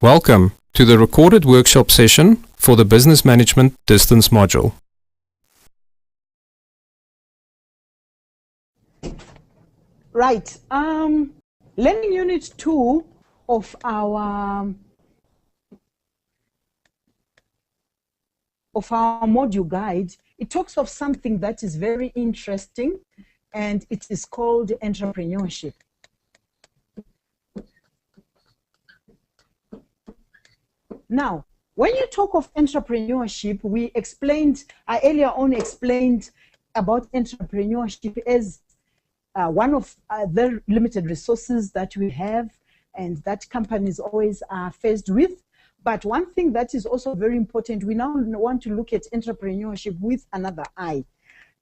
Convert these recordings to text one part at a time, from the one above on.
Welcome to the recorded workshop session for the Business Management Distance module. Right. Learning Unit 2 of our module guide, it talks of something that is very interesting, and it is called entrepreneurship. Now, when you talk of entrepreneurship, I earlier on explained about entrepreneurship as one of the limited resources that we have and that companies always are faced with. But one thing that is also very important, we now want to look at entrepreneurship with another eye.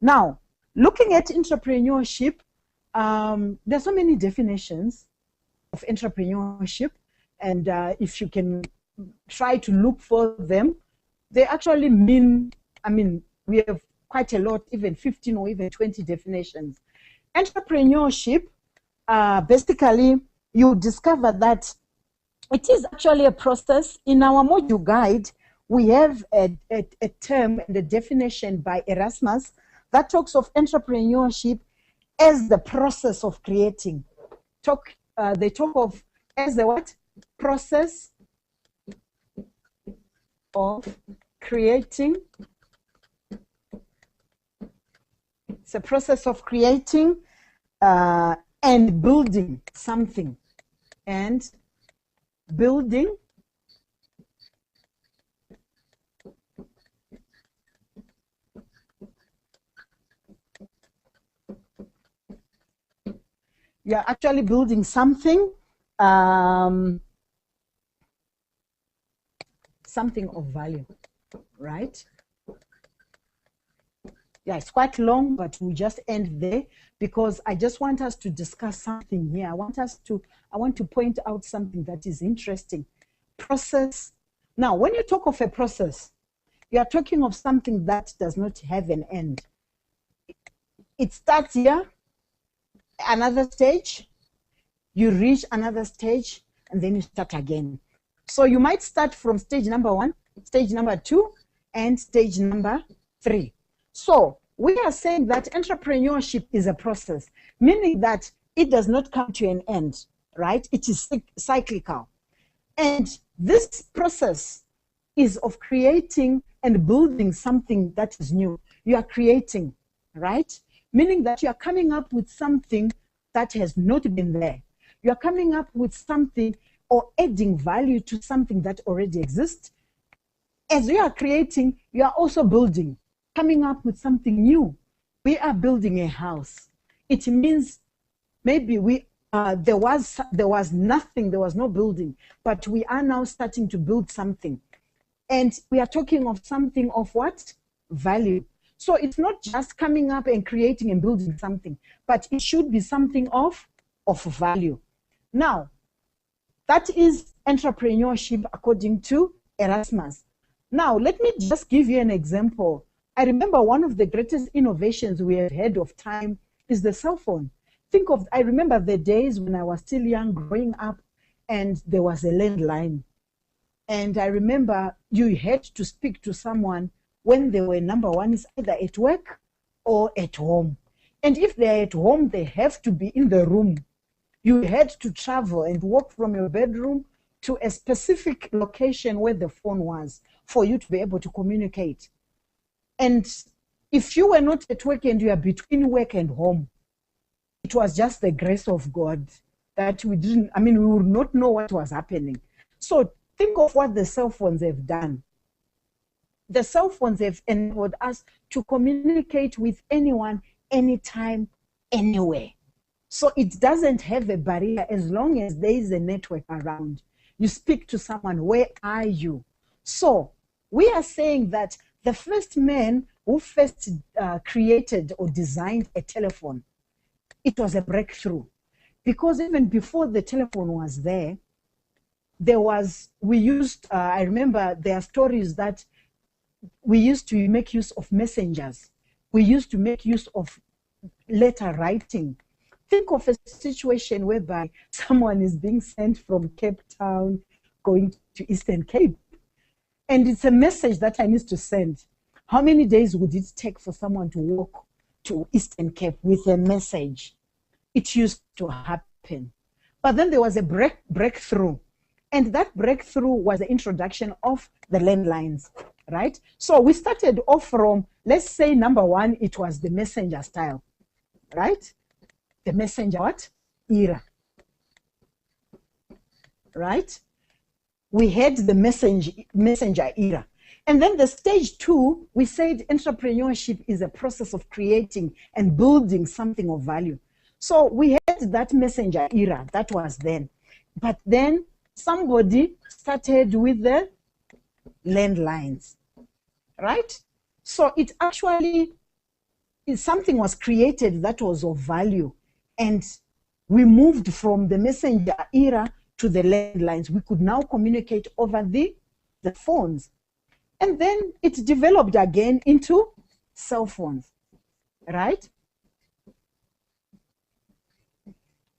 Now, looking at entrepreneurship, there's so many definitions of entrepreneurship, and if you can try to look for them, they actually mean, we have quite a lot, even 15 or even 20 definitions. Entrepreneurship, basically, you discover that it is actually a process. In our module guide, we have a term and a definition by Erasmus that talks of entrepreneurship as the process of creating. They talk of as the what? Process of creating. It's a process of creating and building something. And building you're actually building something, something of value, right? Yeah, it's quite long, but we'll just end there because I just want us to discuss something here. I want to point out something that is interesting. Process. Now, when you talk of a process, you are talking of something that does not have an end. It starts here, another stage, you reach another stage, and then you start again. So you might start from stage number 1, stage number 2, and stage number 3. So we are saying that entrepreneurship is a process, meaning that it does not come to an end, right? It is cyclical. And this process is of creating and building something that is new. You are creating, right? Meaning that you are coming up with something that has not been there. You are coming up with something or adding value to something that already exists. As you are creating, you are also building, coming up with something new. We are building a house. It means maybe there was nothing, there was no building, but we are now starting to build something. And we are talking of something of what? Value. So it's not just coming up and creating and building something, but it should be something of value. Now, that is entrepreneurship according to Erasmus. Now, let me just give you an example. I remember one of the greatest innovations we have had of time is the cell phone. I remember the days when I was still young, growing up, and there was a landline. And I remember you had to speak to someone when they were, number one, is either at work or at home. And if they're at home, they have to be in the room. You had to travel and walk from your bedroom to a specific location where the phone was for you to be able to communicate. And if you were not at work and you are between work and home, it was just the grace of God that we would not know what was happening. So think of what the cell phones have done. The cell phones have enabled us to communicate with anyone, anytime, anywhere. So it doesn't have a barrier as long as there is a network around. You speak to someone, where are you? So we are saying that the first man who first created or designed a telephone, it was a breakthrough. Because even before the telephone was there, I remember there are stories that we used to make use of messengers. We used to make use of letter writing. Think of a situation whereby someone is being sent from Cape Town, going to Eastern Cape. And it's a message that I need to send. How many days would it take for someone to walk to Eastern Cape with a message? It used to happen. But then there was a breakthrough. And that breakthrough was the introduction of the landlines, right? So we started off from, let's say, number one, it was the messenger style, right? The messenger what? Era, right? We had the messenger era. And then the stage two, we said entrepreneurship is a process of creating and building something of value. So we had that messenger era, that was then. But then somebody started with the landlines, right? So it actually, something was created that was of value. And we moved from the messenger era to the landlines. We could now communicate over the phones. And then it developed again into cell phones, right?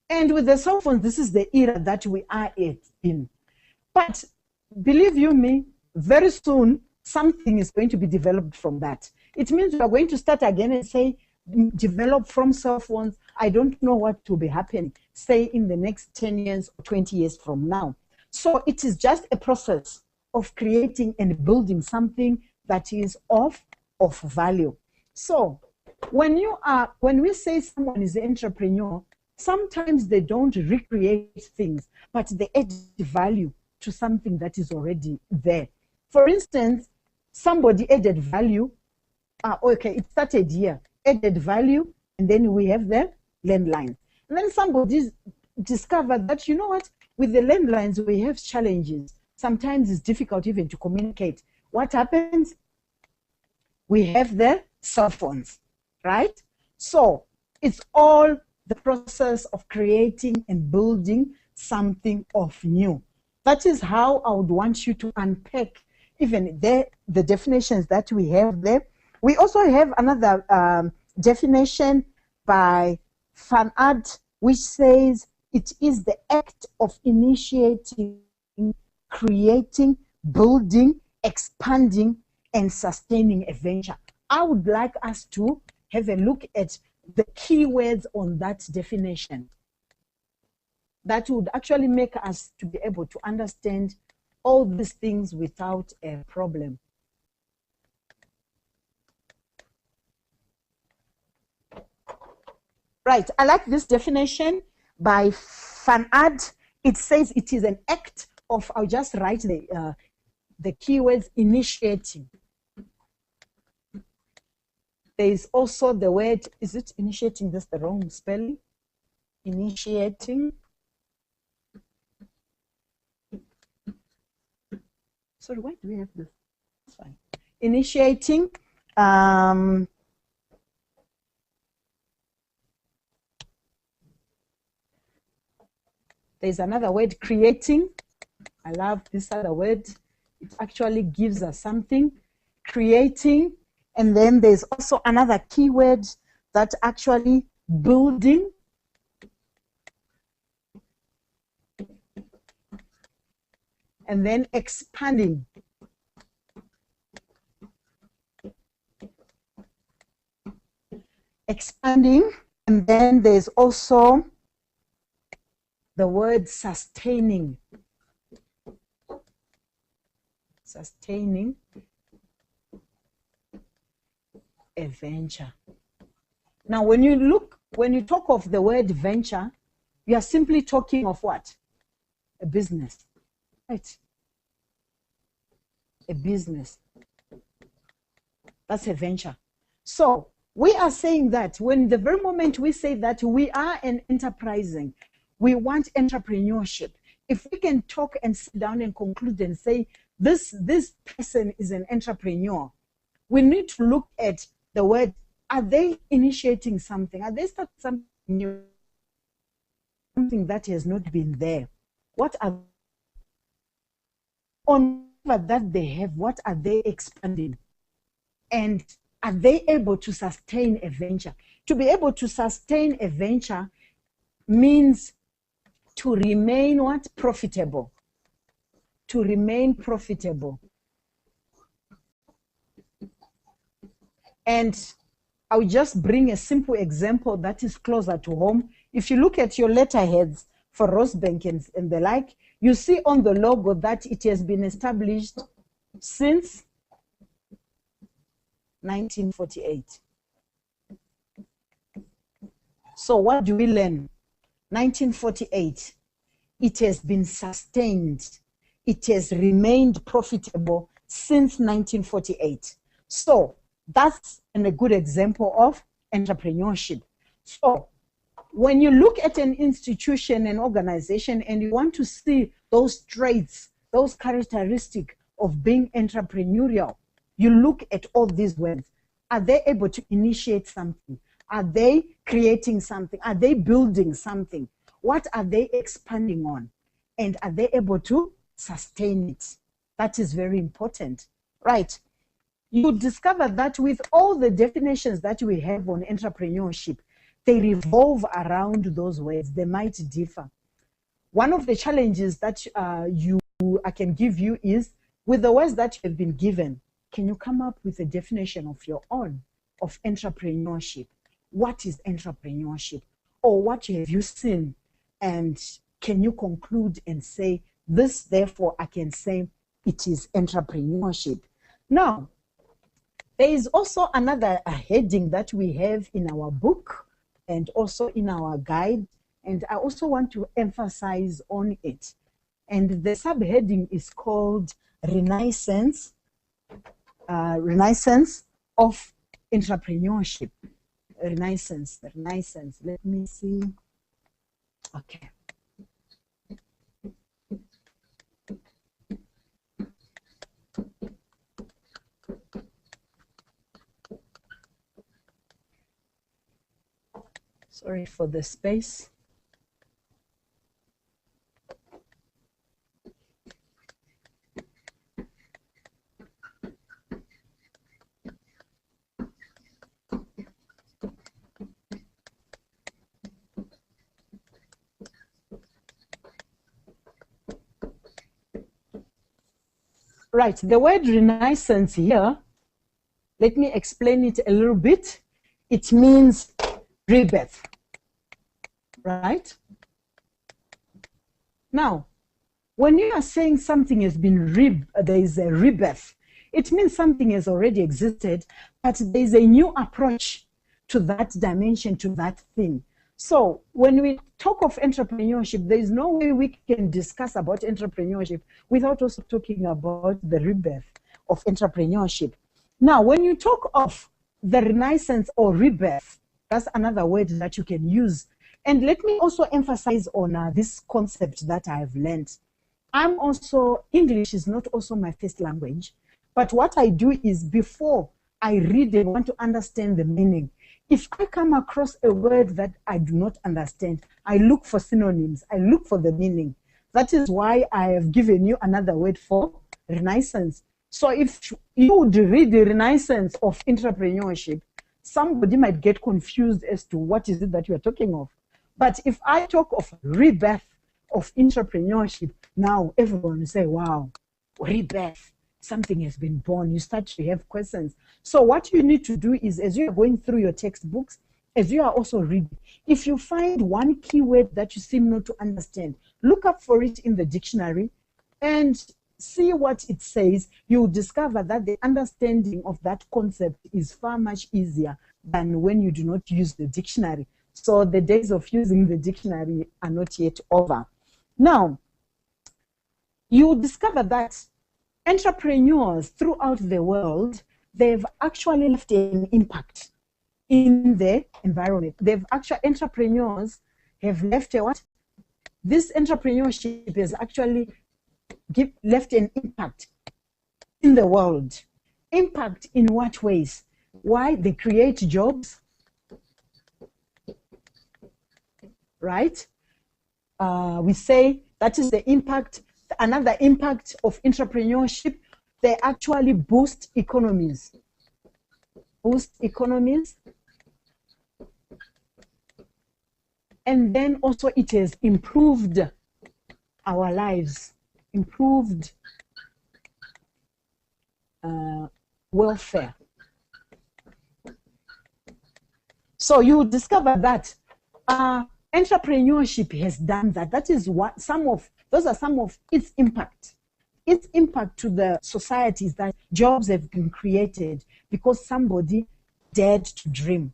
And with the cell phones, this is the era that we are in. But believe you me, very soon, something is going to be developed from that. It means we are going to start again and say, develop from cell phones. I don't know what will be happening, say in the next 10 years or 20 years from now. So it is just a process of creating and building something that is of value. So when we say someone is an entrepreneur, sometimes they don't recreate things, but they add value to something that is already there. For instance, somebody added value. Okay, it started here, added value, and then we have the landline. And then somebody discovered that, you know what, with the landlines, we have challenges. Sometimes it's difficult even to communicate. What happens? We have the cell phones, right? So it's all the process of creating and building something of new. That is how I would want you to unpack even the definitions that we have there. We also have another definition by Van Art, which says it is the act of initiating, creating, building, expanding, and sustaining a venture. I would like us to have a look at the keywords on that definition. That would actually make us to be able to understand all these things without a problem. Right, I like this definition by Van Art. It says it is an act of, I'll just write the keywords, initiating. There is also the word, is it initiating? That's the wrong spelling. Initiating. Sorry, why do we have this? That's fine. Initiating. There's another word, creating. I love this other word. It actually gives us something. Creating. And then there's also another keyword that actually building. And then expanding. Expanding. And then there's also the word sustaining. Sustaining a venture. Now, when you talk of the word venture, you are simply talking of what? A business, right? A business. That's a venture. So we are saying that when the very moment we say that we are an enterprising, we want entrepreneurship. If we can talk and sit down and conclude and say, this person is an entrepreneur, we need to look at the word, are they initiating something? Are they starting something new? Something that has not been there? What are, on that they have, what are they expanding? And are they able to sustain a venture? To be able to sustain a venture means to remain what? Profitable. to remain profitable. And I'll just bring a simple example that is closer to home. If you look at your letterheads for Rosebank and the like, you see on the logo that it has been established since 1948. So what do we learn? 1948. It has been sustained. It has remained profitable since 1948. So that's a good example of entrepreneurship. So when you look at an institution, an organization, and you want to see those traits, those characteristics of being entrepreneurial, you look at all these words. Are they able to initiate something? Are they creating something? Are they building something? What are they expanding on? And are they able to sustain it? That is very important, right? You discover that with all the definitions that we have on entrepreneurship, they revolve around those words. They might differ. One of the challenges that I can give you is, with the words that you have been given, can you come up with a definition of your own of entrepreneurship? What is entrepreneurship? Or what have you seen? And can you conclude and say, this, therefore, I can say it is entrepreneurship? Now, there is also another heading that we have in our book and also in our guide, and I also want to emphasize on it. And the subheading is called Renaissance of Entrepreneurship. Renaissance. Let me see. Okay. Sorry for the space. Right, the word renaissance here, let me explain it a little bit. It means rebirth, right? Now, when you are saying something has been there is a rebirth, it means something has already existed, but there is a new approach to that dimension, to that thing. So when we talk of entrepreneurship, there is no way we can discuss about entrepreneurship without also talking about the rebirth of entrepreneurship. Now, when you talk of the renaissance or rebirth, that's another word that you can use. And let me also emphasize on this concept that I have learned. English is not also my first language, but what I do is before I read and want to understand the meaning, if I come across a word that I do not understand, I look for synonyms, I look for the meaning. That is why I have given you another word for renaissance. So if you would read the renaissance of entrepreneurship, somebody might get confused as to what is it that you are talking of. But if I talk of rebirth of entrepreneurship, now everyone will say, wow, rebirth. Something has been born. You start to have questions. So what you need to do is, as you are going through your textbooks, as you are also reading, if you find one keyword that you seem not to understand, look up for it in the dictionary and see what it says. You'll discover that the understanding of that concept is far much easier than when you do not use the dictionary. So the days of using the dictionary are not yet over. Now, you discover that entrepreneurs throughout the world, they've actually left an impact in the environment. Entrepreneurs have left a what? This entrepreneurship has actually left an impact in the world. Impact in what ways? Why? They create jobs, right? We say that is the impact. Another impact of entrepreneurship, they actually boost economies. And then also it has improved our lives. improved welfare. So you discover that entrepreneurship has done that. That is what those are some of its impact. Its impact to the society is that jobs have been created because somebody dared to dream.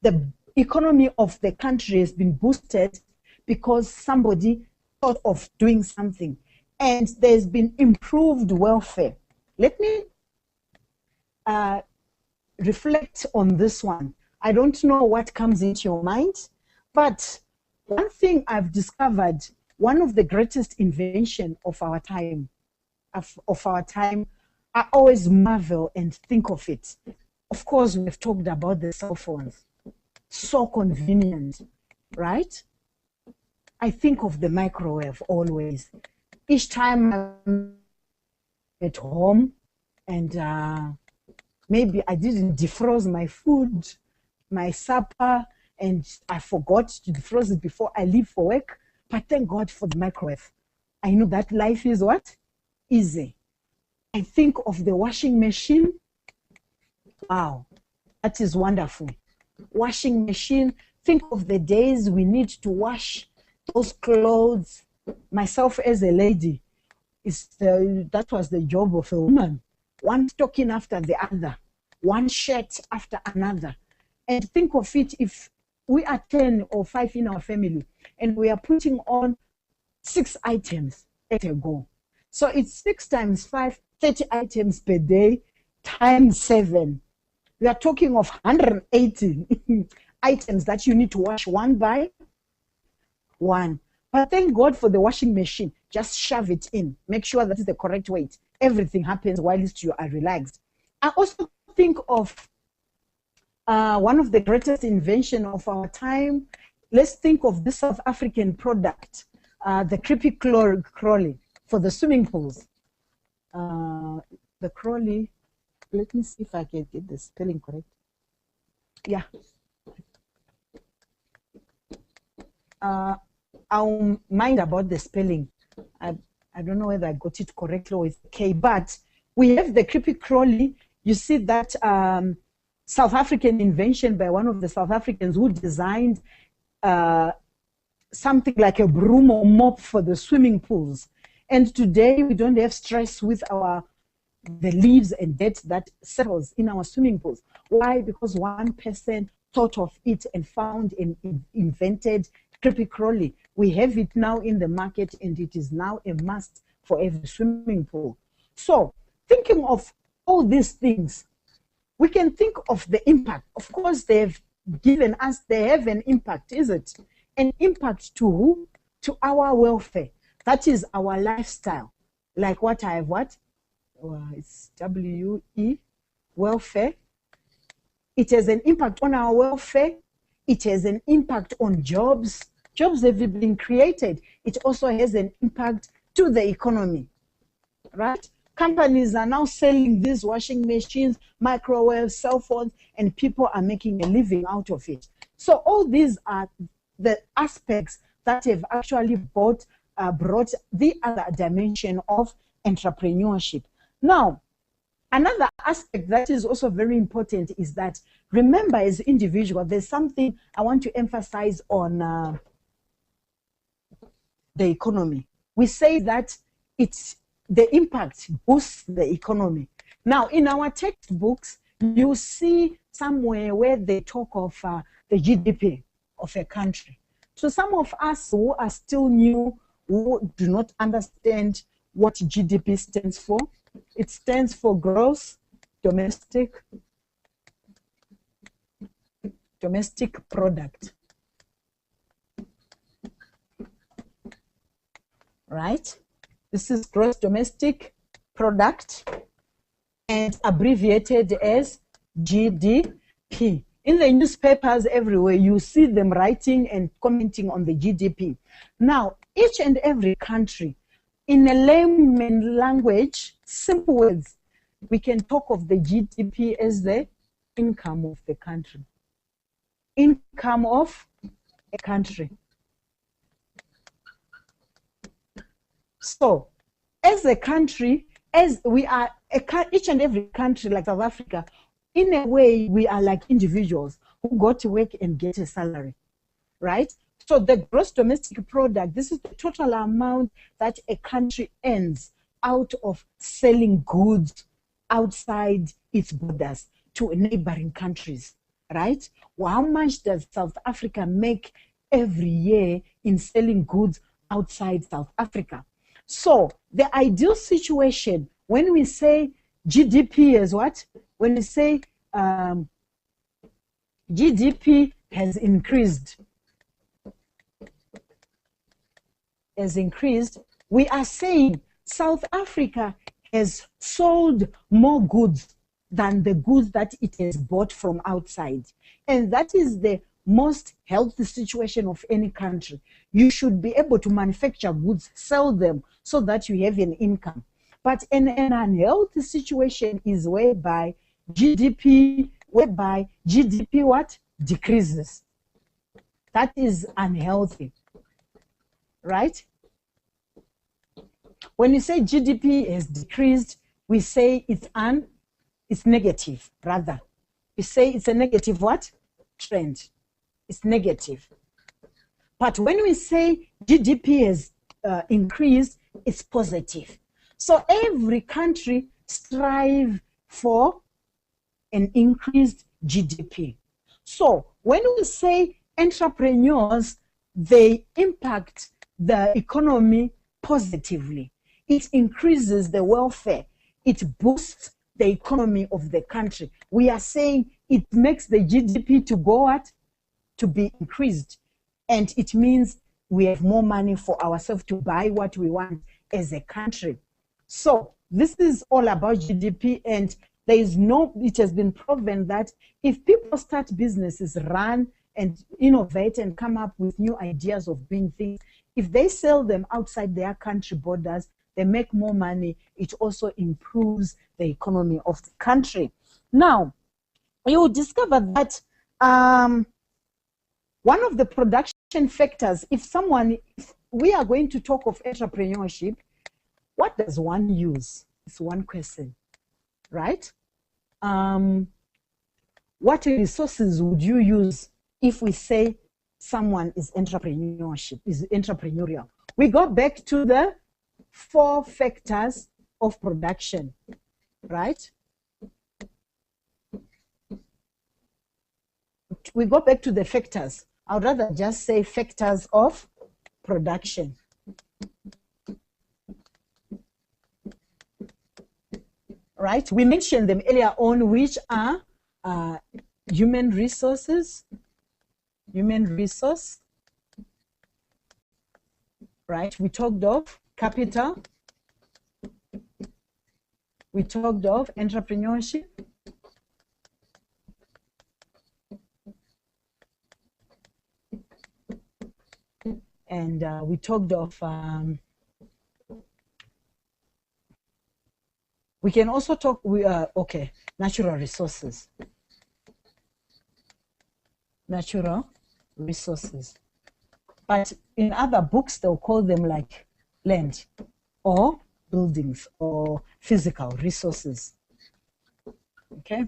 The economy of the country has been boosted because somebody thought of doing something. And there's been improved welfare. Let me reflect on this one. I don't know what comes into your mind, but one thing I've discovered, one of the greatest invention of our time, I always marvel and think of it. Of course, we've talked about the cell phones. So convenient, right? I think of the microwave always. Each time I'm at home and maybe I didn't defrost my food, my supper, and I forgot to defrost it before I leave for work. But thank God for the microwave. I know that life is what? Easy. I think of the washing machine. Wow, that is wonderful. Washing machine. Think of the days we need to wash those clothes. Myself as a lady, that was the job of a woman. One stocking after the other, one shirt after another. And think of it, if we are 10 or 5 in our family and we are putting on 6 items at a go. So it's 6 times 5, 30 items per day times 7. We are talking of 180 items that you need to wash one by one. But thank God for the washing machine. Just shove it in. Make sure that is the correct weight. Everything happens whilst you are relaxed. I also think of one of the greatest invention of our time. Let's think of this South African product, the creepy crawly for the swimming pools. The crawly, let me see if I can get the spelling correct. Yeah. I'll mind about the spelling. I don't know whether I got it correctly or it's okay, but we have the creepy crawly. You see that South African invention by one of the South Africans who designed something like a broom or mop for the swimming pools. And today we don't have stress with the leaves and dirt that settles in our swimming pools. Why? Because one person thought of it and found and invented creepy crawly. We have it now in the market and it is now a must for every swimming pool. So thinking of all these things, we can think of the impact. Of course, they have an impact, is it? An impact to who? To our welfare. That is our lifestyle. Like what I have it's WE, welfare. It has an impact on our welfare. It has an impact on jobs. Jobs have been created. It also has an impact to the economy, right? Companies are now selling these washing machines, microwaves, cell phones, and people are making a living out of it. So all these are the aspects that have actually brought the other dimension of entrepreneurship. Now, another aspect that is also very important is that, remember, as individuals, there's something I want to emphasize on the economy. We say that the impact boosts the economy. Now, in our textbooks, you see somewhere where they talk of the GDP of a country. So some of us who are still new, who do not understand what GDP stands for, it stands for gross domestic product. Right? This is gross domestic product and abbreviated as GDP. In the newspapers everywhere, you see them writing and commenting on the GDP. Now, each and every country, in a layman language, simple words, we can talk of the GDP as the income of the country. Income of a country. So, as a country, as we are, each and every country like South Africa, in a way, we are like individuals who go to work and get a salary, right? So the gross domestic product, this is the total amount that a country earns out of selling goods outside its borders to neighboring countries, right? Well, how much does South Africa make every year in selling goods outside South Africa? So the ideal situation, when we say GDP is what? When we say GDP has increased, we are saying South Africa has sold more goods than the goods that it has bought from outside. And that is the most healthy situation of any country. You should be able to manufacture goods, sell them, so that you have an income. But an unhealthy situation is whereby GDP what? Decreases. That is unhealthy, right? When you say GDP has decreased, we say it's negative, rather. We say it's a negative what? Trend. It's negative. But when we say GDP has increased, it's positive. So every country strives for an increased GDP. So when we say entrepreneurs, they impact the economy positively. It increases the welfare. It boosts the economy of the country. We are saying it makes the GDP to go what? To be increased. And it means we have more money for ourselves to buy what we want as a country. So this is all about GDP, and there is it has been proven that if people start businesses, run and innovate and come up with new ideas of doing things, if they sell them outside their country borders, they make more money. It also improves the economy of the country. Now, you will discover that one of the production factors, if we are going to talk of entrepreneurship, what does one use? It's one question, right? What resources would you use if we say someone is entrepreneurial? We go back to the 4 factors of production, right? We go back to the factors. I'd rather just say factors of production. Right? We mentioned them earlier on, which are human resource, right? We talked of capital. We talked of entrepreneurship. And we talked of, we can also talk, natural resources. Natural resources. But in other books, they'll call them like land or buildings or physical resources. Okay?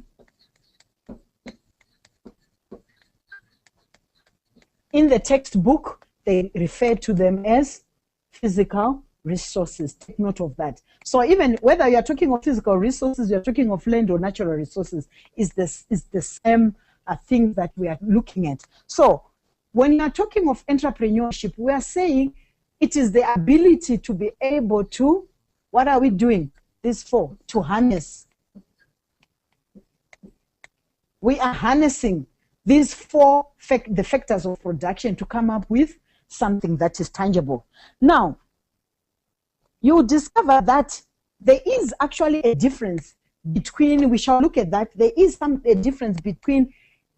In the textbook, they refer to them as physical resources. Take note of that. So even whether you're talking of physical resources, you're talking of land or natural resources, is the same thing that we are looking at. So when you're talking of entrepreneurship, we are saying it is the ability to be able to, what are we doing this for? To harness. We are harnessing these 4 the factors of production to come up with something that is tangible. Now, you discover that there is actually a difference between, we shall look at that, there is a difference between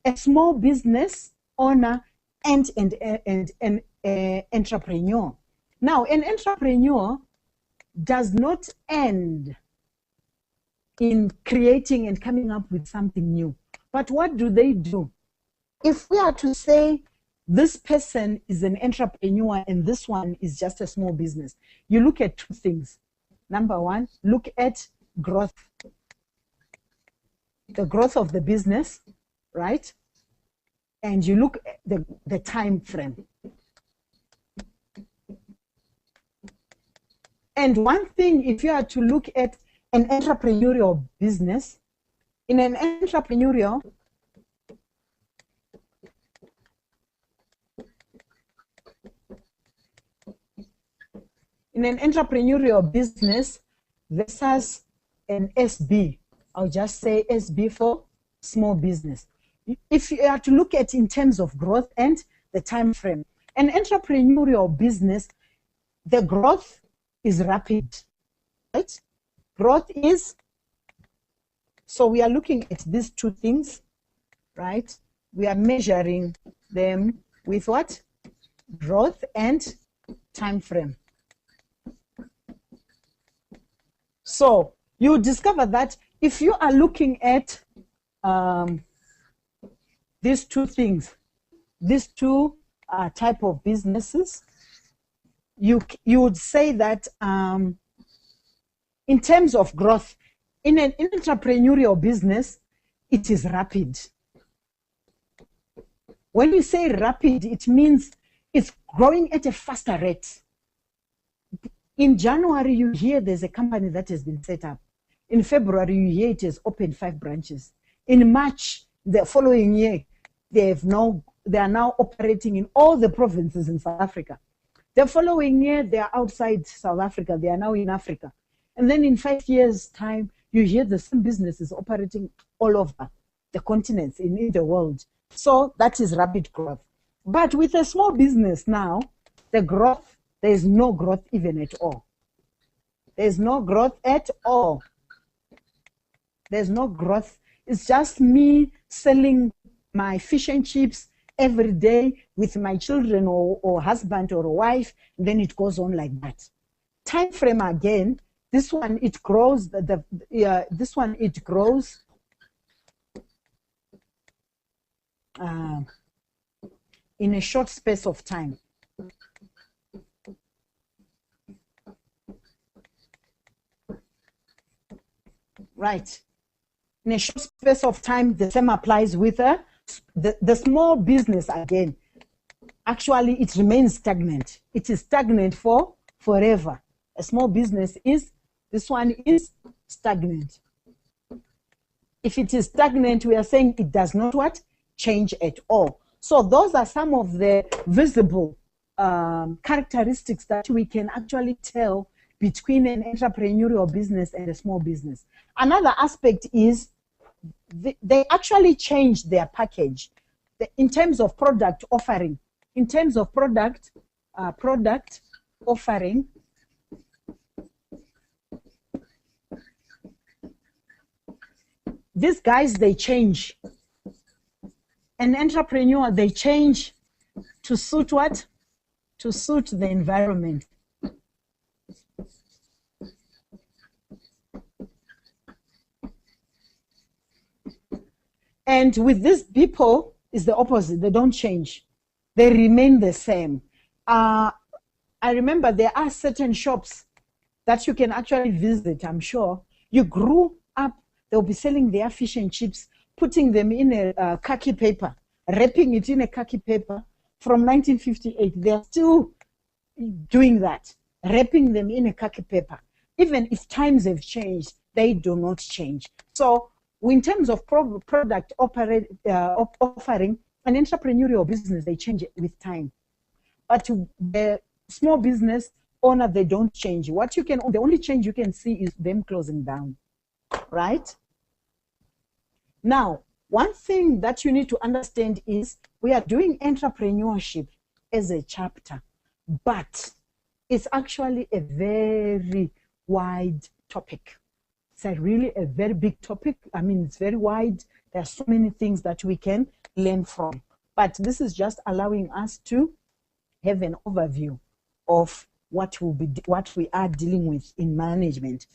a small business owner and an entrepreneur. Now, an entrepreneur does not end in creating and coming up with something new. But what do? If we are to say this person is an entrepreneur and this one is just a small business, you look at two things. Number one, look at growth, the growth of the business, right? And you look at the time frame. And one thing, if you are to look at an entrepreneurial business, in an entrepreneurial business versus an SB, I'll just say SB for small business. If you are to look at in terms of growth and the time frame, an entrepreneurial business, the growth is rapid, right? Growth is, so we are looking at these two things, right? We are measuring them with what? Growth and time frame. So you discover that if you are looking at these two things, these two type of businesses, you would say that in terms of growth, in an entrepreneurial business, it is rapid. When you say rapid, it means it's growing at a faster rate. In January, you hear there's a company that has been set up. In February, you hear it has opened 5 branches. In March, the following year, they are now operating in all the provinces in South Africa. The following year, they are outside South Africa. They are now in Africa. And then in 5 years' time, you hear the same businesses operating all over the continents in the world. So that is rapid growth. But with a small business now, the growth, there is no growth even at all. There's no growth at all. There's no growth. It's just me selling my fish and chips every day with my children or husband or wife, and then it goes on like that. Time frame again, this one it grows, this one it grows in a short space of time. Right. In a short space of time, the same applies with the small business again. Actually, it remains stagnant. It is stagnant for forever. A small business is, this one is stagnant. If it is stagnant, we are saying it does not what? Change at all. So those are some of the visible characteristics that we can actually tell between an entrepreneurial business and a small business. Another aspect is they actually change their package in terms of product offering. In terms of product offering, these guys, they change. An entrepreneur, they change to suit what? To suit the environment. And with these people, it's the opposite. They don't change. They remain the same. I remember there are certain shops that you can actually visit, I'm sure. You grew up, they'll be selling their fish and chips, putting them in a khaki paper, wrapping it in a khaki paper from 1958. They're still doing that, wrapping them in a khaki paper. Even if times have changed, they do not change. So in terms of product offering, an entrepreneurial business, they change it with time. But the small business owner, they don't change. The only change you can see is them closing down, right? Now, one thing that you need to understand is we are doing entrepreneurship as a chapter, but it's actually a very wide topic. It's really a very big topic. I mean, it's very wide. There are so many things that we can learn from. But this is just allowing us to have an overview of what we are dealing with in management.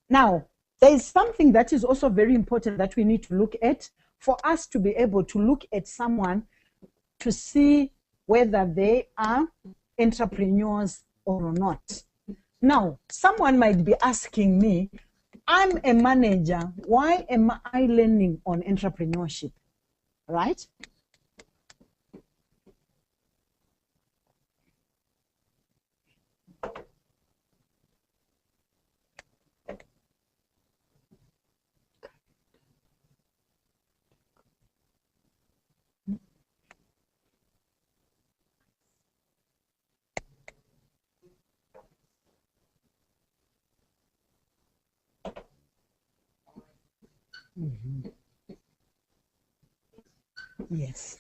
Now, there is something that is also very important that we need to look at for us to be able to look at someone to see whether they are entrepreneurs or not. Now, someone might be asking me, I'm a manager, why am I learning on entrepreneurship, right? Yes.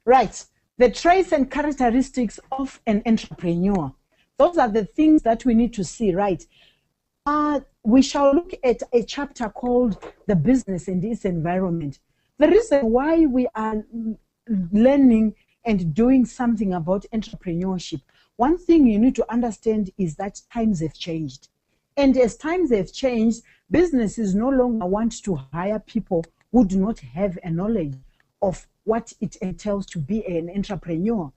Right. The traits and characteristics of an entrepreneur. Those are the things that we need to see, right? We shall look at a chapter called The Business and Its Environment. The reason why we are learning and doing something about entrepreneurship, one thing you need to understand is that times have changed. And as times have changed, businesses no longer want to hire people who do not have a knowledge of what it entails to be an entrepreneur.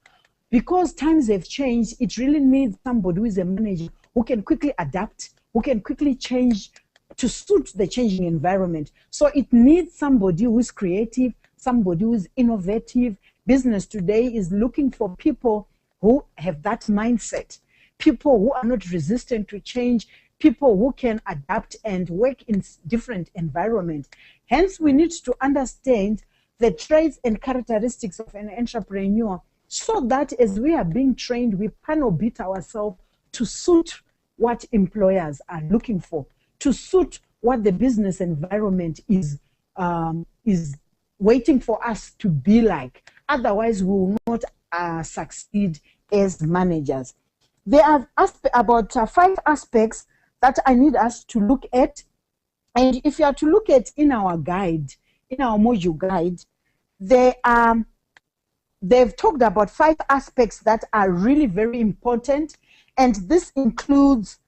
Because times have changed, it really needs somebody who is a manager who can quickly adapt, who can quickly change to suit the changing environment. So it needs somebody who is creative, somebody who is innovative. Business today is looking for people who have that mindset, people who are not resistant to change, people who can adapt and work in different environments. Hence, we need to understand the traits and characteristics of an entrepreneur so that as we are being trained, we panel beat ourselves to suit what employers are looking for, to suit what the business environment is waiting for us to be like. Otherwise, we will not succeed as managers. There are about 5 aspects that I need us to look at. And if you are to look at in our guide, in our module guide, they've talked about 5 aspects that are really very important. And this includes,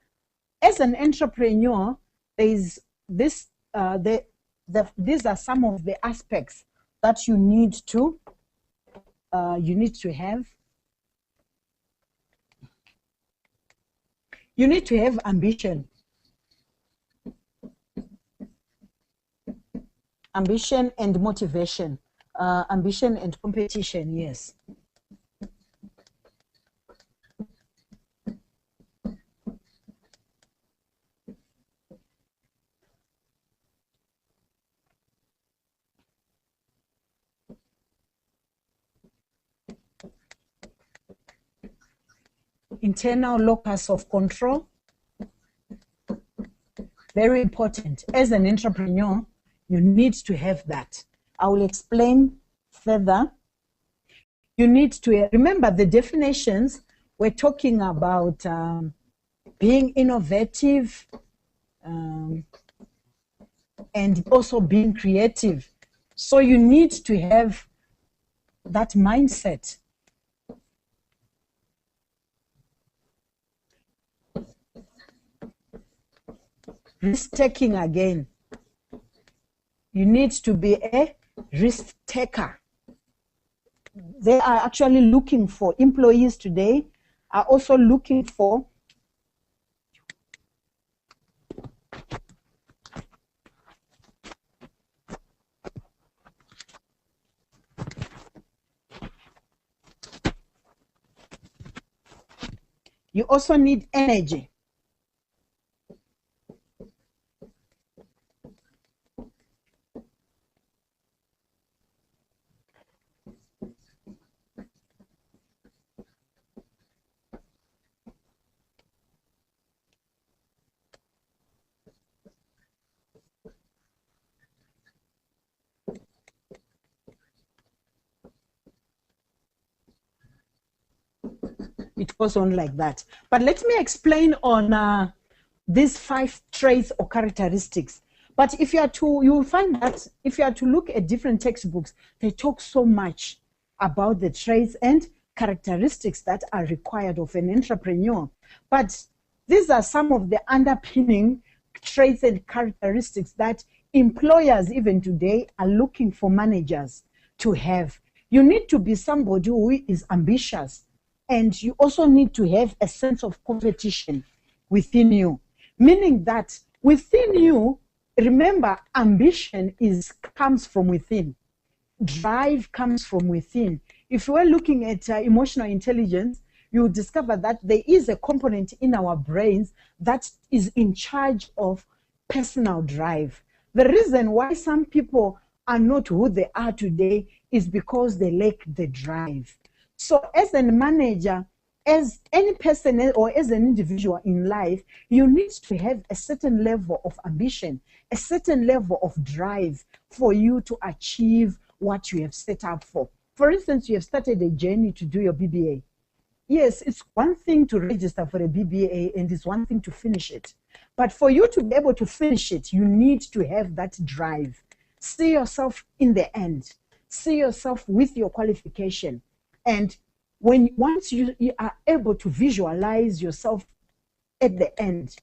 as an entrepreneur, these are some of the aspects that you need to have. You need to have ambition. Ambition and motivation. Ambition and competition, yes. Internal locus of control, very important. As an entrepreneur, you need to have that. I will explain further. You need to remember the definitions. We're talking about being innovative and also being creative. So you need to have that mindset. Risk-taking again. You need to be a risk taker. They are actually looking for, employees today are also looking for you also need energy. It goes on like that. But let me explain on these 5 traits or characteristics. But if you are to, you will find that if you are to look at different textbooks, they talk so much about the traits and characteristics that are required of an entrepreneur. But these are some of the underpinning traits and characteristics that employers even today are looking for managers to have. You need to be somebody who is ambitious, and you also need to have a sense of competition within you, meaning that within you, remember, ambition comes from within. Drive comes from within. If you are looking at emotional intelligence, you discover that there is a component in our brains that is in charge of personal drive. The reason why some people are not who they are today is because they lack the drive. So as a manager, as any person or as an individual in life, you need to have a certain level of ambition, a certain level of drive for you to achieve what you have set up for. For instance, you have started a journey to do your BBA. Yes, it's one thing to register for a BBA and it's one thing to finish it. But for you to be able to finish it, you need to have that drive. See yourself in the end. See yourself with your qualification. And once you are able to visualize yourself at the end,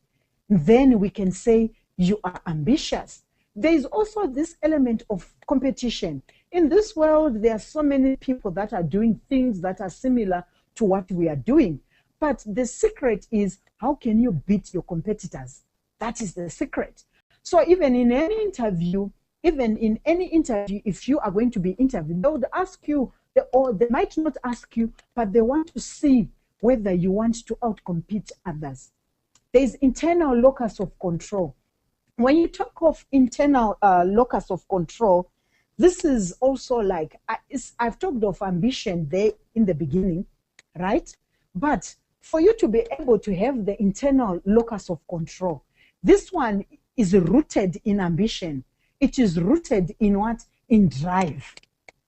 then we can say you are ambitious. There is also this element of competition. In this world, there are so many people that are doing things that are similar to what we are doing. But the secret is, how can you beat your competitors? That is the secret. So even in any interview, if you are going to be interviewed, they would ask you, or they might not ask you, but they want to see whether you want to outcompete others. There is internal locus of control. When you talk of internal locus of control, this is also like, I've talked of ambition there in the beginning, right? But for you to be able to have the internal locus of control, this one is rooted in ambition. It is rooted in what? In drive,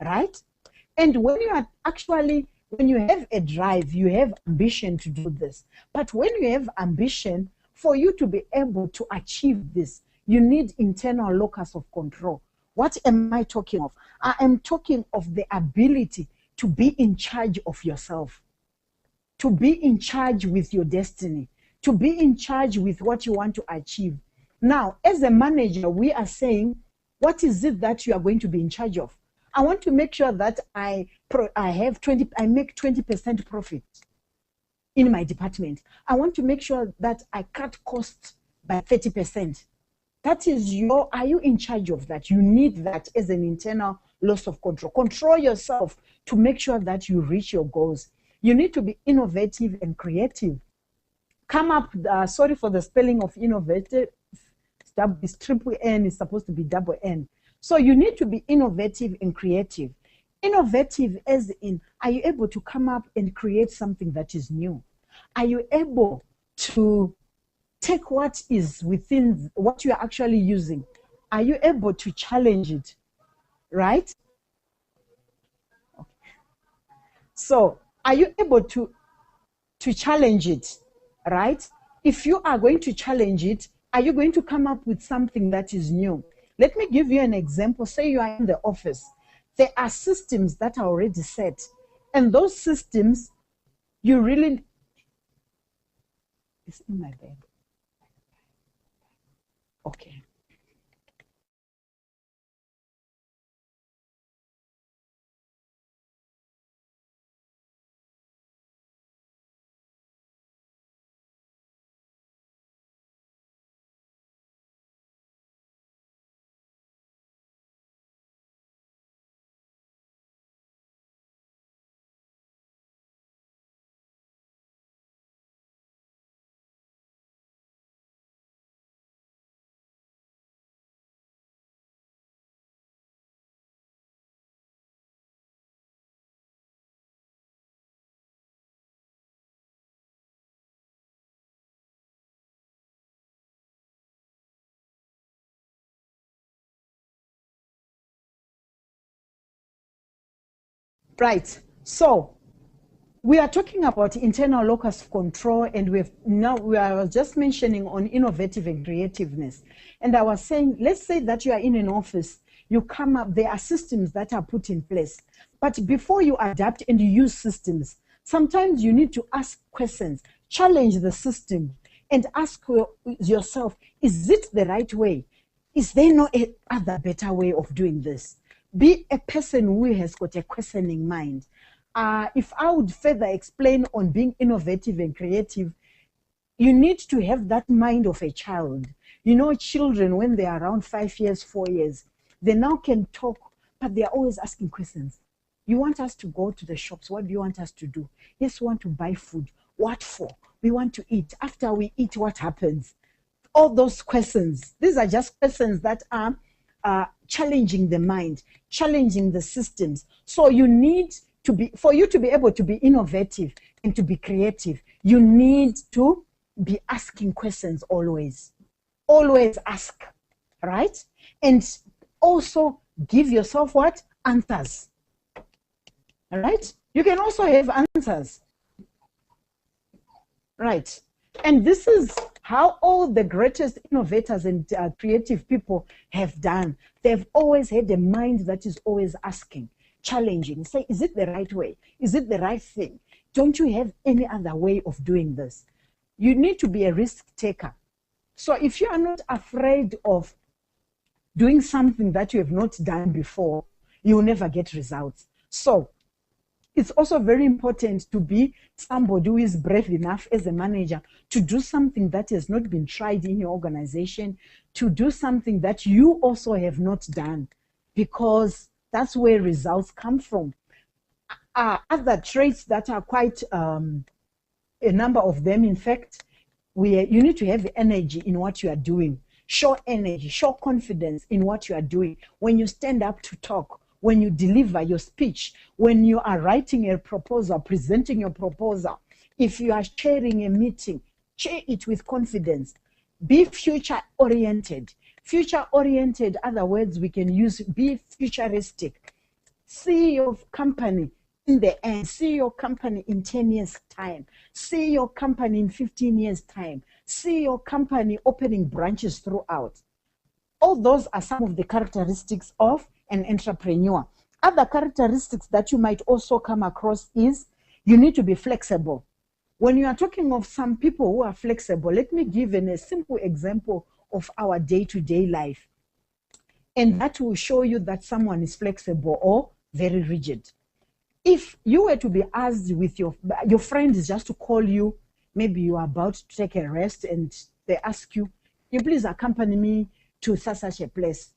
right? And when you have a drive, you have ambition to do this. But when you have ambition, for you to be able to achieve this, you need internal locus of control. What am I talking of? I am talking of the ability to be in charge of yourself, to be in charge with your destiny, to be in charge with what you want to achieve. Now, as a manager, we are saying, what is it that you are going to be in charge of? I want to make sure that I make 20% profit in my department. I want to make sure that I cut costs by 30%. That is are you in charge of that? You need that as an internal loss of control. Control yourself to make sure that you reach your goals. You need to be innovative and creative. Come up, sorry for the spelling of innovative, it's triple N, it's supposed to be double N. So you need to be innovative and creative. Innovative as in, are you able to come up and create something that is new? Are you able to take what is within what you are actually using? Are you able to challenge it, right? Okay. So are you able to challenge it, right? If you are going to challenge it, are you going to come up with something that is new? Let me give you an example. Say you are in the office. There are systems that are already set. And those systems, you really... It's in my bag. Okay. Right. So we are talking about internal locus of control, and we are just mentioning on innovative and creativeness. And I was saying, let's say that you are in an office, you come up, there are systems that are put in place. But before you adapt and you use systems, sometimes you need to ask questions, challenge the system, and ask yourself, is it the right way? is there no other better way of doing this? Be a person who has got a questioning mind. If I would further explain on being innovative and creative, you need to have that mind of a child. You know, children, when they are around 5 years, 4 years, they now can talk, but they are always asking questions. You want us to go to the shops. What do you want us to do? Yes, we want to buy food. What for? We want to eat. After we eat, what happens? All those questions. These are just questions that are challenging the mind, challenging the systems. So you need to be, for you to be able to be innovative and to be creative, you need to be asking questions always. Always ask, right? And also give yourself what? Answers. All right? You can also have answers. Right. And this is how all the greatest innovators and creative people have done. They've always had a mind that is always asking, challenging, say, is it the right way? Is it the right thing? Don't you have any other way of doing this? You need to be a risk taker. So if you are not afraid of doing something that you have not done before, you will never get results. So it's also very important to be somebody who is brave enough as a manager to do something that has not been tried in your organization, to do something that you also have not done, because that's where results come from. Other traits that are quite a number of them, in fact, you need to have energy in what you are doing. Show energy, show confidence in what you are doing. When you stand up to talk, when you deliver your speech, when you are writing a proposal, presenting your proposal, if you are chairing a meeting, chair it with confidence. Be future-oriented. Future-oriented, other words we can use, be futuristic. See your company in the end. See your company in 10 years' time. See your company in 15 years' time. See your company opening branches throughout. All those are some of the characteristics of an entrepreneur. Other characteristics that you might also come across is you need to be flexible. When you are talking of some people who are flexible, let me give a simple example of our day-to-day life. And that will show you that someone is flexible or very rigid. If you were to be asked with your friend is just to call you, maybe you are about to take a rest and they ask you, you please accompany me to such a place.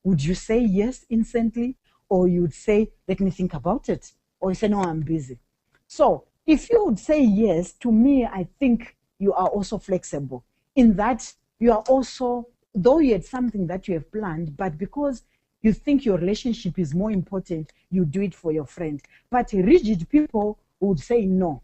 Would you say yes instantly? Or you would say, let me think about it? Or you say, no, I'm busy. So if you would say yes, to me, I think you are also flexible in that you are also, though you had something that you have planned, but because you think your relationship is more important, you do it for your friend. But rigid people would say no.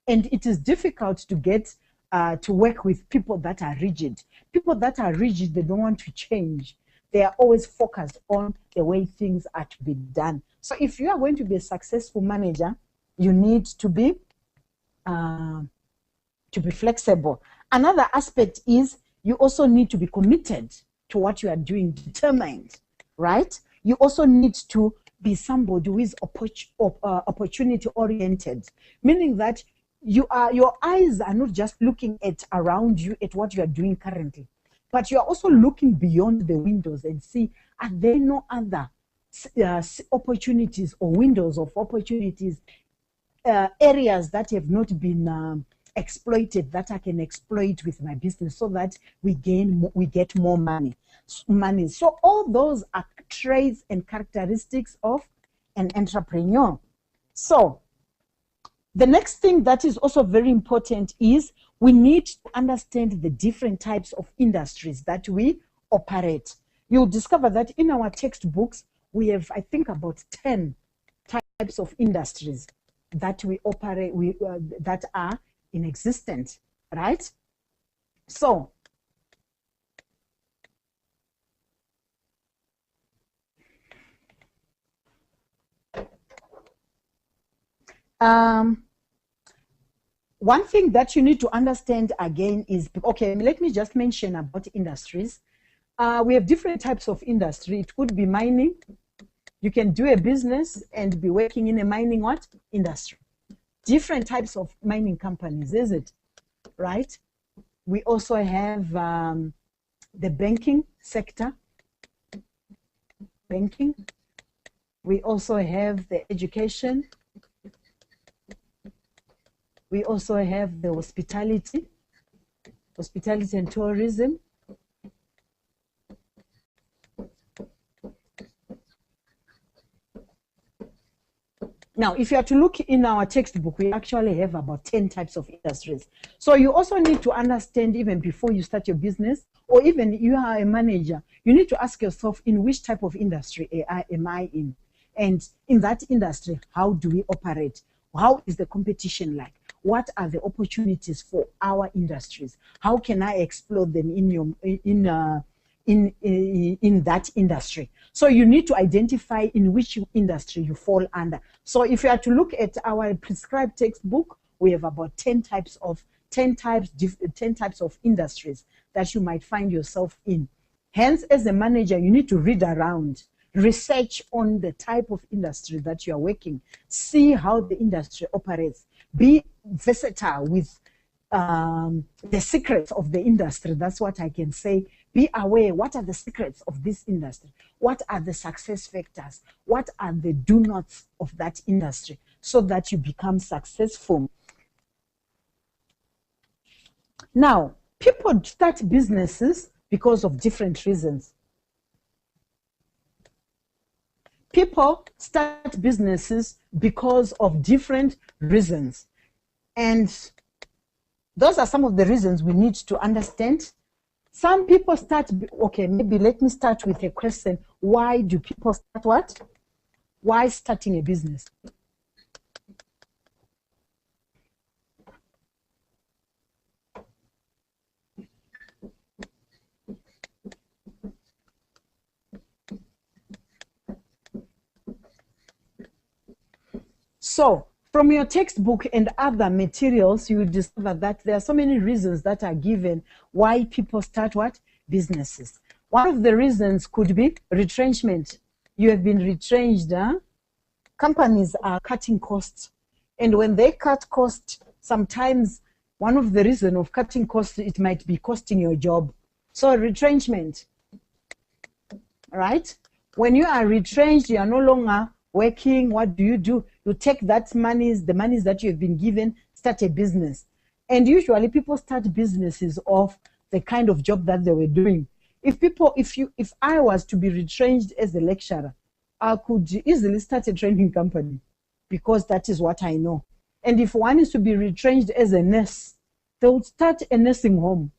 And it is difficult to get to work with people that are rigid. People that are rigid, they don't want to change. They are always focused on the way things are to be done. So if you are going to be a successful manager, you need to be flexible. Another aspect is you also need to be committed to what you are doing, determined, right? You also need to be somebody who is opportunity oriented, meaning that your eyes are not just looking at around you at what you are doing currently, but you are also looking beyond the windows and see, are there no other opportunities or windows of opportunities, areas that have not been exploited that I can exploit with my business so that we get more money. So all those are traits and characteristics of an entrepreneur. So the next thing that is also very important is we need to understand the different types of industries that we operate. You'll discover that in our textbooks, we have, I think, about 10 types of industries that we operate, that are in existence, right? So, one thing that you need to understand again is, okay, let me just mention about industries. We have different types of industry. It could be mining. You can do a business and be working in a mining industry. Different types of mining companies, is it? Right? We also have the banking sector. banking. We also have the education. We also have the hospitality and tourism. Now, if you are to look in our textbook, we actually have about 10 types of industries. So you also need to understand, even before you start your business, or even you are a manager, you need to ask yourself, in which type of industry am I in? And in that industry, how do we operate? How is the competition like? What are the opportunities for our industries? How can I explore them in that industry? So you need to identify in which industry you fall under. So if you are to look at our prescribed textbook, we have about 10 types of industries that you might find yourself in. Hence, as a manager, you need to read around, research on the type of industry that you are working, see how the industry operates, be versatile with the secrets of the industry. That's what I can say. Be aware, what are the secrets of this industry? What are the success factors? What are the do-nots of that industry, so that you become successful? Now, people start businesses because of different reasons. People start businesses because of different reasons. And those are some of the reasons we need to understand. Some people start, okay, maybe let me start with a question. Why do people start what? Why starting a business? So, from your textbook and other materials, you will discover that there are so many reasons that are given why people start what? Businesses. One of the reasons could be retrenchment. You have been retrenched. Companies are cutting costs. And when they cut costs, sometimes one of the reasons of cutting costs, it might be costing your job. So retrenchment, right? When you are retrenched, you are no longer working. What do? You take that monies, the monies that you have been given, start a business. And usually people start businesses of the kind of job that they were doing. If I was to be retrenched as a lecturer, I could easily start a training company, because that is what I know. And if one is to be retrenched as a nurse, they would start a nursing home.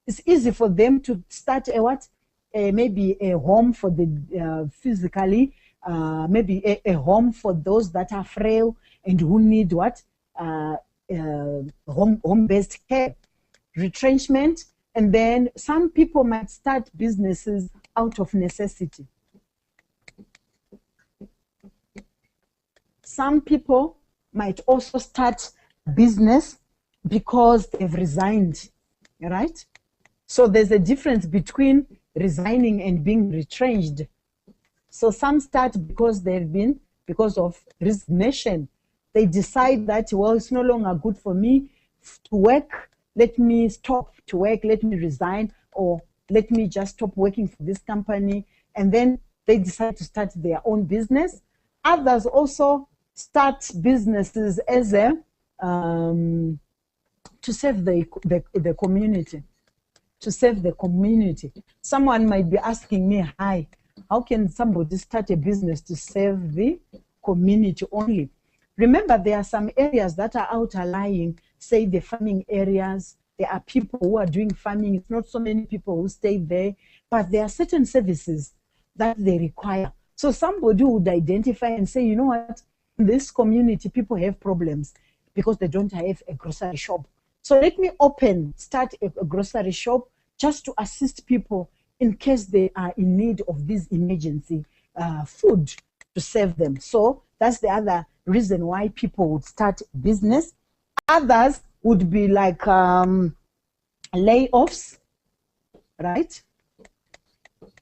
It's easy for them to start maybe a home for the physically, maybe a home for those that are frail and who need home-based care, retrenchment. And then some people might start businesses out of necessity. Some people might also start business because they've resigned, right? So there's a difference between resigning and being retrenched. So some start because because of resignation. They decide that, well, it's no longer good for me to work. Let me stop to work. Let me resign, or let me just stop working for this company. And then they decide to start their own business. Others also start businesses as to serve the community. To serve the community. Someone might be asking me, hi, how can somebody start a business to serve the community only? Remember, there are some areas that are outlying, say the farming areas. There are people who are doing farming. It's not so many people who stay there, but there are certain services that they require. So somebody would identify and say, you know what, in this community, people have problems because they don't have a grocery shop. So let me start a grocery shop just to assist people in case they are in need of this emergency food to serve them. So that's the other reason why people would start business. Others would be like layoffs, right?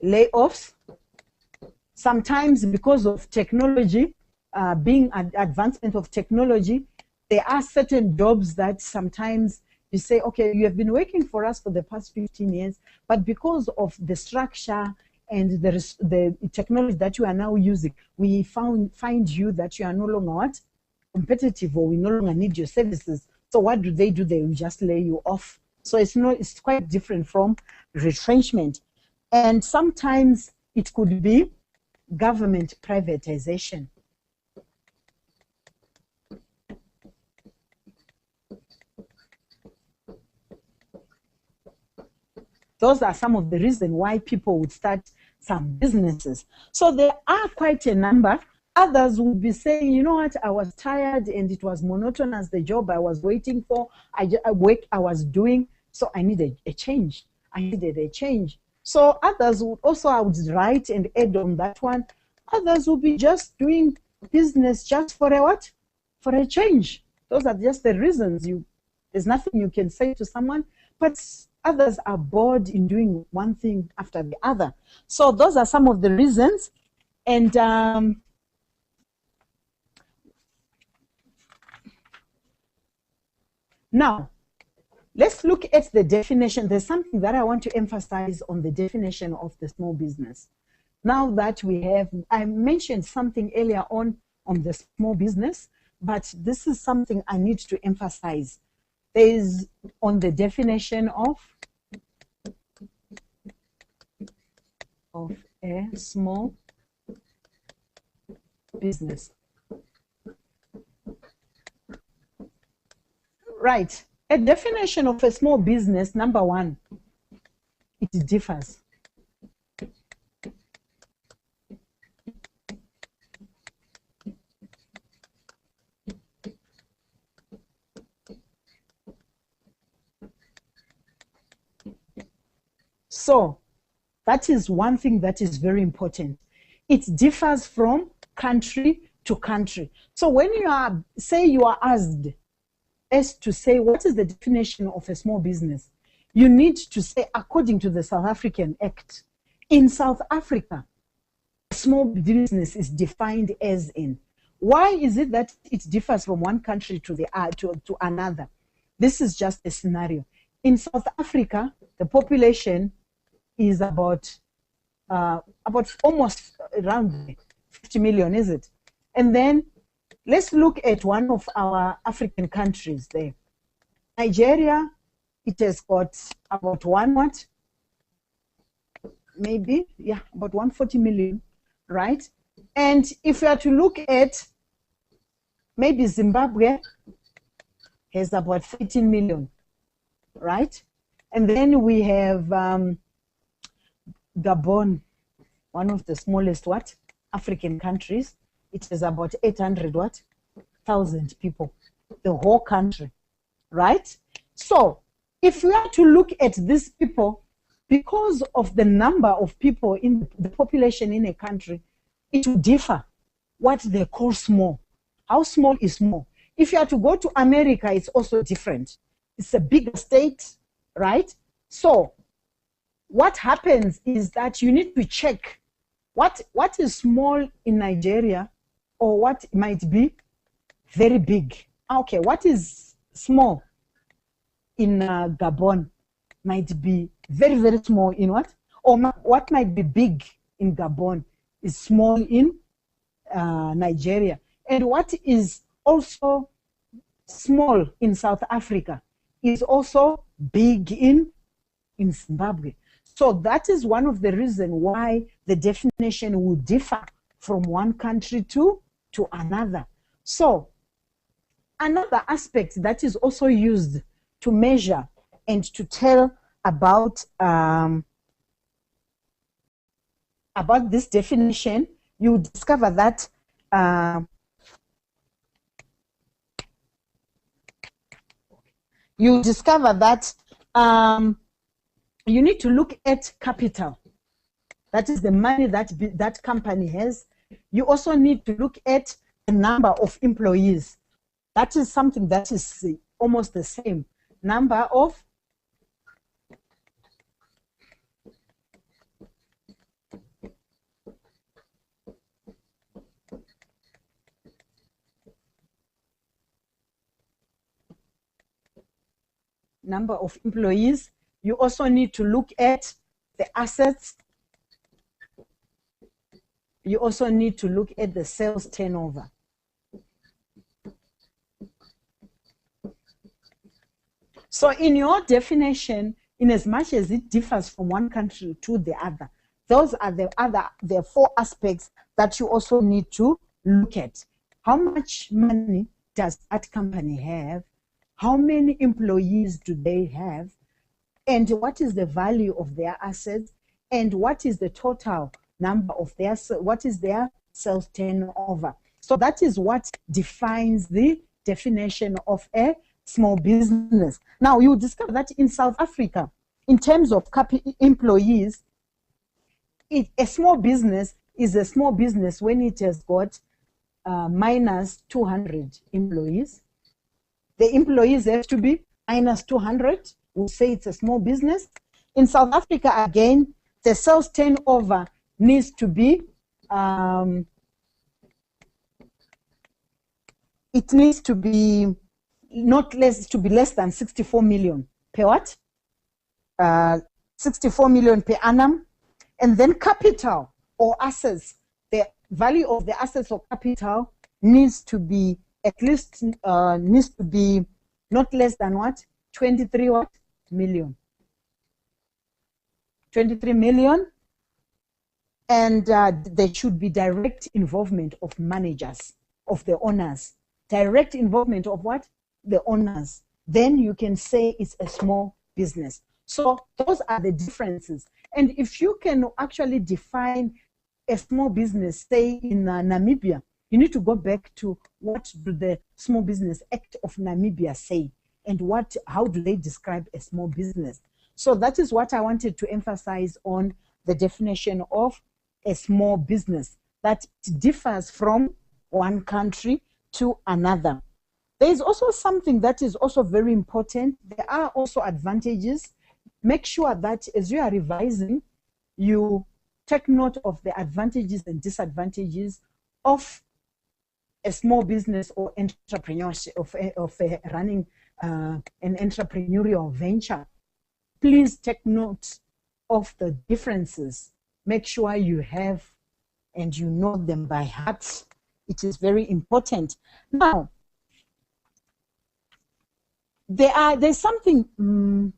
Layoffs. Sometimes because of technology, being an advancement of technology, there are certain jobs that sometimes you say, okay, you have been working for us for the past 15 years, but because of the structure and the technology that you are now using, we find you that you are no longer what? Competitive, or we no longer need your services. So what do? They will just lay you off. So it's quite different from retrenchment. And sometimes it could be government privatization. Those are some of the reasons why people would start some businesses. So there are quite a number. Others would be saying, you know what, I was tired and it was monotonous, the job I was waiting for, I was doing, so I needed a change. I needed a change. So others would also, I would write and add on that one. Others would be just doing business just for a what? For a change. Those are just the reasons. There's nothing you can say to someone, but others are bored in doing one thing after the other. So those are some of the reasons. And now, let's look at the definition. There's something that I want to emphasize on the definition of the small business. Now that I mentioned something earlier on the small business, but this is something I need to emphasize. There is on the definition of a small business. Right. A definition of a small business, number one, it differs. So that is one thing that is very important. It differs from country to country. So when you are asked as to say what is the definition of a small business, you need to say according to the South African Act. In South Africa, a small business is defined as in. Why is it that it differs from one country to another? This is just a scenario. In South Africa, the population is about almost around 50 million, is it? And then let's look at one of our African countries there. Nigeria, it has got about about 140 million, right? And if you are to look at maybe Zimbabwe, has about 13 million, right? And then we have Gabon, one of the smallest African countries. It is about 800,000 people, the whole country, right? So if we are to look at these people, because of the number of people in the population in a country, it will differ what they call small. How small is small? If you are to go to America, it's also different. It's a bigger state, right? So what happens is that you need to check what is small in Nigeria or what might be very big. Okay, what is small in Gabon might be very, very small in what? Or what might be big in Gabon is small in Nigeria. And what is also small in South Africa is also big in Zimbabwe. So that is one of the reasons why the definition will differ from one country to another. So another aspect that is also used to measure and to tell about this definition, you discover that you need to look at capital. That is the money that company has. You also need to look at the number of employees. That is something that is almost the same. Number of employees. You also need to look at the assets You also need to look at the sales turnover. So in your definition, in as much as it differs from one country to the other, those are the four aspects that you also need to look at. How much money does that company have? How many employees do they have? And what is the value of their assets? And what is the total number of what is their sales turnover? So that is what defines the definition of a small business. Now, you discover that in South Africa, in terms of employees, a small business is a small business when it has got minus 200 employees. The employees have to be minus 200. We'll say it's a small business. In South Africa, again, the sales turnover needs to be it needs to be less than 64 million per what? 64 million per annum. And then capital or assets, the value of the assets or capital needs to be at least needs to be not less than what? 23 what? Million. 23 million. And there should be direct involvement of managers, of the owners. Direct involvement of what? The owners. Then you can say it's a small business. So those are the differences. And if you can actually define a small business, say in Namibia, you need to go back to what do the Small Business Act of Namibia say, and how do they describe a small business. So that is what I wanted to emphasize on the definition of a small business, that it differs from one country to another. There is also something that is also very important. There are also advantages. Make sure that as you are revising, you take note of the advantages and disadvantages of a small business or entrepreneurship, of running an entrepreneurial venture. Please take note of the differences. Make sure you have and you know them by heart. It is very important. Now, there's something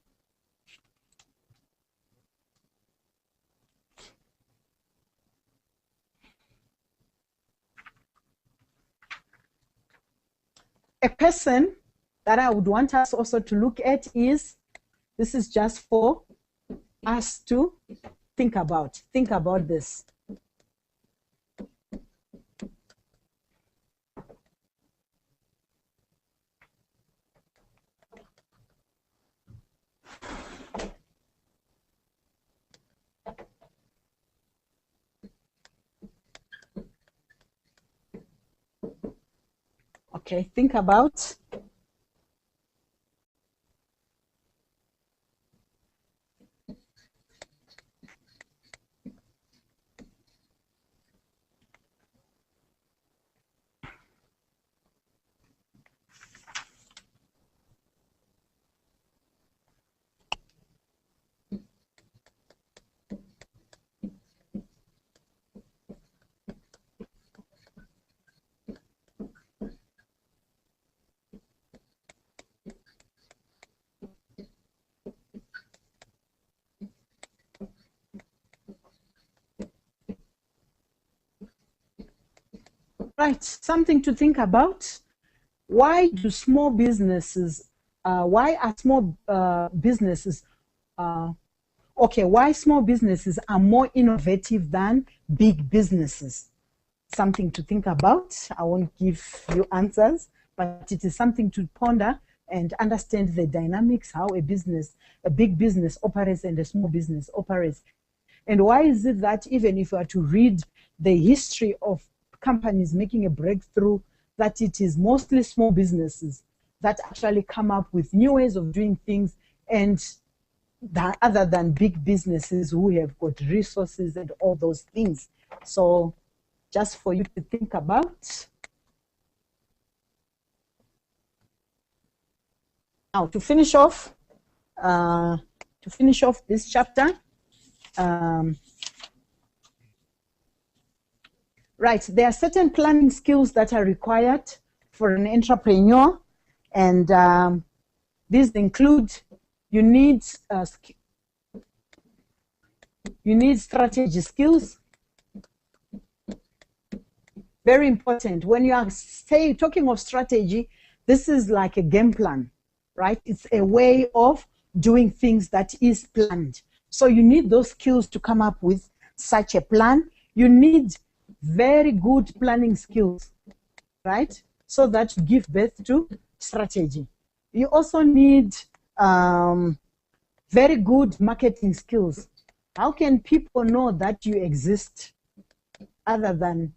a person that I would want us also to look at is, this is just for us to think about this. Okay, think about right, something to think about. Why do small businesses, why small businesses are more innovative than big businesses? Something to think about. I won't give you answers, but it is something to ponder and understand the dynamics, how a big business operates and a small business operates. And why is it that even if you are to read the history of companies making a breakthrough, that it is mostly small businesses that actually come up with new ways of doing things, and that other than big businesses who have got resources and all those things. So just for you to think about. Now to finish off Right, there are certain planning skills that are required for an entrepreneur, and these include you need strategy skills. Very important. When you are talking of strategy, this is like a game plan, right? It's a way of doing things that is planned. So you need those skills to come up with such a plan. You need very good planning skills, right? So that you give birth to strategy. You also need very good marketing skills. How can people know that you exist other than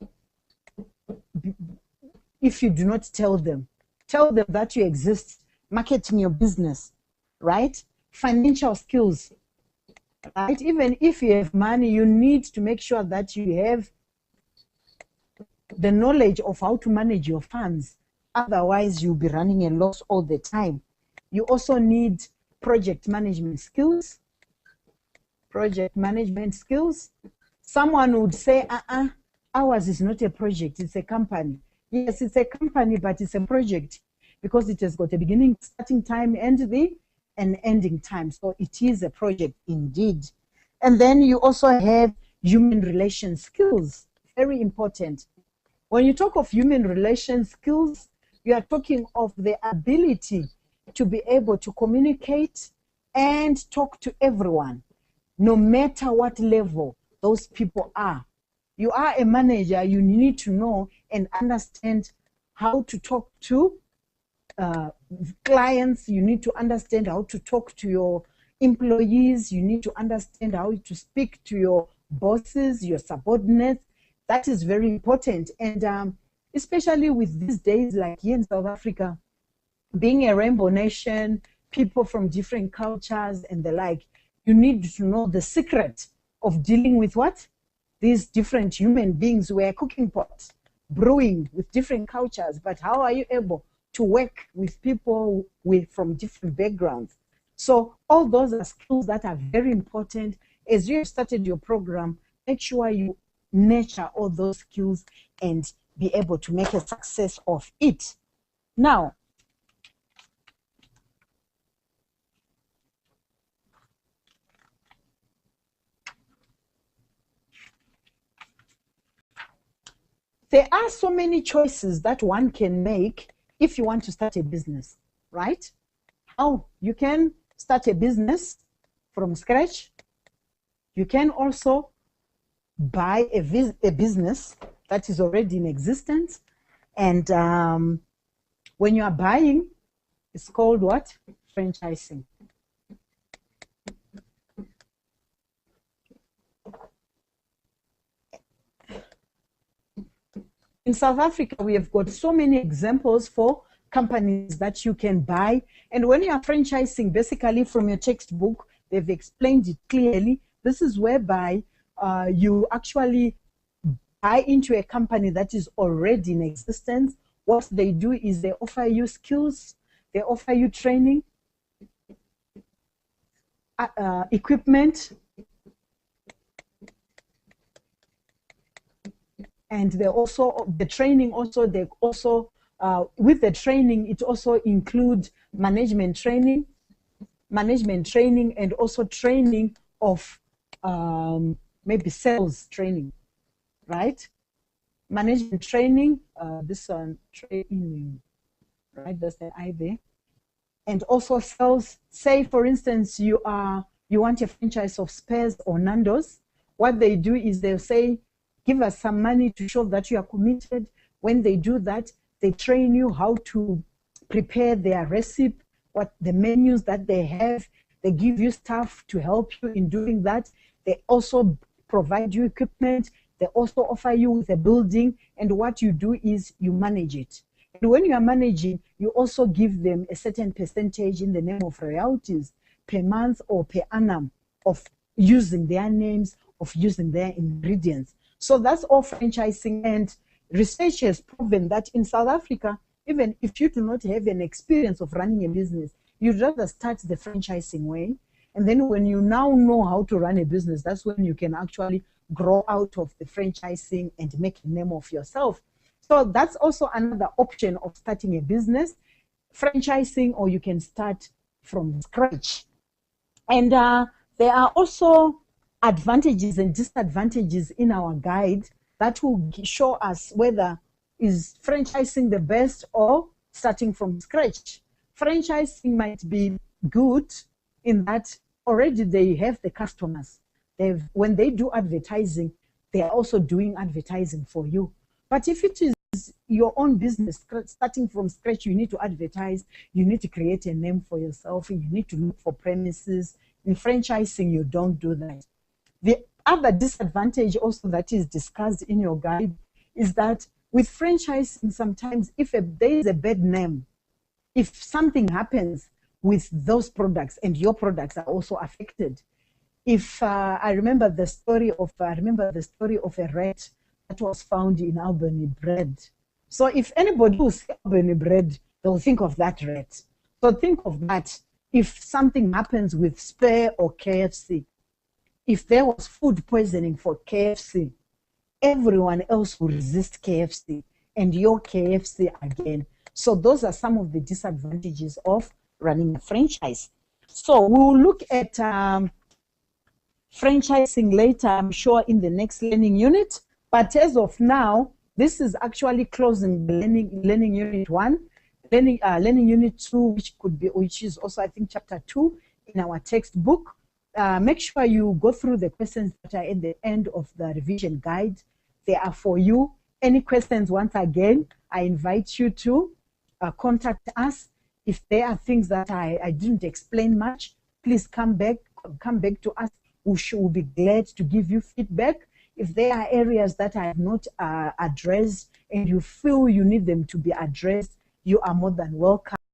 if you do not tell them? Tell them that you exist, marketing your business, right? Financial skills, right? Even if you have money, you need to make sure that you have the knowledge of how to manage your funds. Otherwise, you'll be running a loss all the time. You also need project management skills. Project management skills. Someone would say, ours is not a project, it's a company. Yes, it's a company, but it's a project because it has got a beginning, starting time, and an ending time. So it is a project indeed. And then you also have human relations skills, very important. When you talk of human relations skills, you are talking of the ability to be able to communicate and talk to everyone, no matter what level those people are. You are a manager, you need to know and understand how to talk to clients, you need to understand how to talk to your employees, you need to understand how to speak to your bosses, your subordinates. That is very important. And especially with these days, like here in South Africa, being a rainbow nation, people from different cultures and the like, you need to know the secret of dealing with what? These different human beings. We're cooking pots, brewing with different cultures, but how are you able to work with people from different backgrounds? So all those are skills that are very important. As you have started your program, make sure you nurture all those skills and be able to make a success of it. Now, there are so many choices that one can make if you want to start a business, right? How you can start a business from scratch. You can also buy a business that is already in existence. And when you are buying, it's called what? Franchising. In South Africa, we have got so many examples for companies that you can buy. And when you are franchising, basically from your textbook, they've explained it clearly. This is whereby you actually buy into a company that is already in existence. What they do is they offer you skills, they offer you training, equipment, and they also, the training also, they also, with the training, it also includes management training, and also training of maybe sales training, right? Management training, this one, training, right? That's the I there. And also sales. Say, for instance, you want a franchise of Spares or Nando's. What they do is they'll say, give us some money to show that you are committed. When they do that, they train you how to prepare their recipe, what the menus that they have. They give you staff to help you in doing that. They also provide you equipment. They also offer you with a building. And what you do is you manage it. And when you are managing, you also give them a certain percentage in the name of royalties per month or per annum of using their names, of using their ingredients. So that's all franchising. And research has proven that in South Africa, even if you do not have an experience of running a business, you'd rather start the franchising way. And then when you now know how to run a business, that's when you can actually grow out of the franchising and make a name of yourself. So that's also another option of starting a business, franchising, or you can start from scratch. And there are also advantages and disadvantages in our guide that will show us whether is franchising the best or starting from scratch. Franchising might be good in that already they have the customers. When they do advertising, they are also doing advertising for you. But if it is your own business, starting from scratch, you need to advertise, you need to create a name for yourself, you need to look for premises. In franchising, you don't do that. The other disadvantage also that is discussed in your guide is that with franchising, sometimes if there is a bad name, if something happens with those products and your products are also affected, if I remember the story of a rat that was found in Albany bread. So if anybody who sees Albany bread, they'll think of that rat. So think of that. If something happens with Spare or KFC, if there was food poisoning for KFC, everyone else will resist KFC and your KFC again. So those are some of the disadvantages of running a franchise. So we'll look at franchising later, I'm sure, in the next learning unit. But as of now, this is actually closing the learning unit 1, learning unit 2, which is also, I think, chapter 2 in our textbook. Make sure you go through the questions that are at the end of the revision guide. They are for you. Any questions, once again, I invite you to contact us. If there are things that I didn't explain much, please come back to us. We will be glad to give you feedback. If there are areas that I have not addressed and you feel you need them to be addressed, you are more than welcome.